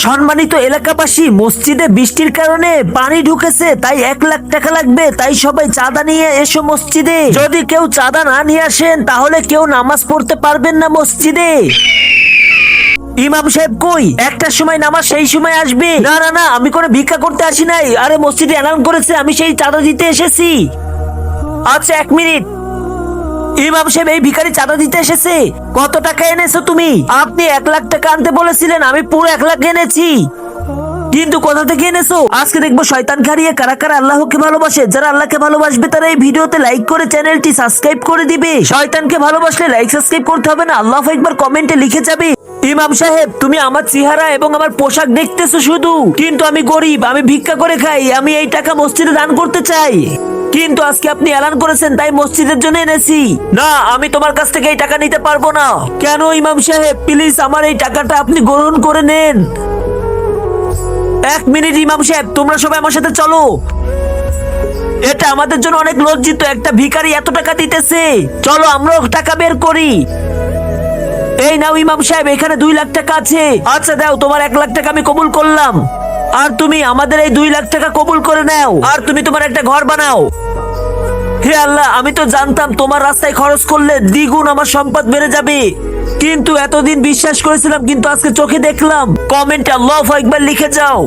সম্মানিত এলাকাবাসী, মসজিদে বৃষ্টির কারণে পানি ঢুকেছে, তাই 1 লাখ টাকা লাগবে। তাই সবাই চাঁদা নিয়ে এসো মসজিদে। যদি কেউ চাঁদা না নিয়ে আসেন তাহলে কেউ নামাজ পড়তে পারবেন না মসজিদে। ইমাম সাহেব কই? একটার সময় নামাজ, সেই সময় আসবে। না না না, আমি কোনো ভিক্ষা করতে আসি নাই। আরে মসজিদে এলান করেছে, আমি সেই চাঁদা দিতে এসেছি। আচ্ছা 1 মিনিট। ইমাম সাহেব, এই ভিখারি চাঁদা দিতে এসেছে। কত টাকা এনেছো তুমি? আপনি 1 লাখ টাকা আনতে বলেছিলেন, আমি পুরো 1 লাখ এনেছি। কিন্তু কোথা থেকে এনেছো? আজকে দেখবো শয়তান হারিয়ে কারা কারা আল্লাহকে ভালোবাসে। যারা আল্লাহকে ভালোবাসবে তারা এই ভিডিওতে লাইক করে চ্যানেলটি সাবস্ক্রাইব করে দিবে। শয়তানকে ভালোবাসলে লাইক সাবস্ক্রাইব করতে হবে না, আল্লাহু আকবার কমেন্টে লিখে যাবে। ইমাম সাহেব, তুমি আমার চেহারা এবং আমার পোশাক দেখতেছো শুধু, কিন্তু আমি গরিব, আমি ভিক্ষা করে খাই। আমি এই টাকা মসজিদে দান করতে চাই। কিন্তু আজকে আপনি এলান করেছেন, তাই মসজিদের জন্য এনেছি। না, আমি তোমার কাছ থেকে এই টাকা নিতে পারবো না। কেন ইমাম সাহেব? প্লিজ আমার এই টাকাটা আপনি গ্রহণ করে নেন। 1 মিনিট ইমাম সাহেব, তোমরা সবাই আমার সাথে চলো। এটা আমাদের জন্য অনেক লজ্জিত, একটা ভিখারি এত টাকা দিতেছে। চলো আমরাও টাকা বের করি। এই নাও ইমাম সাহেব, এখানে 2 লাখ টাকা আছে। আচ্ছা দাও, তোমার 1 লাখ টাকা আমি কবুল করলাম। আর তুমি আমাদের এই 2 লাখ টাকা কবুল করে নাও, আর তুমি তোমার একটা ঘর বানাও। হে আল্লাহ, আমি তো জানতাম তোমার রাস্তায় খরচ করলে দ্বিগুণ আমার সম্পদ বেড়ে যাবে, কিন্তু এতদিন বিশ্বাস করেছিলাম, কিন্তু আজকে চোখে দেখলাম। কমেন্টে আল্লাহু আকবার লিখে যাও।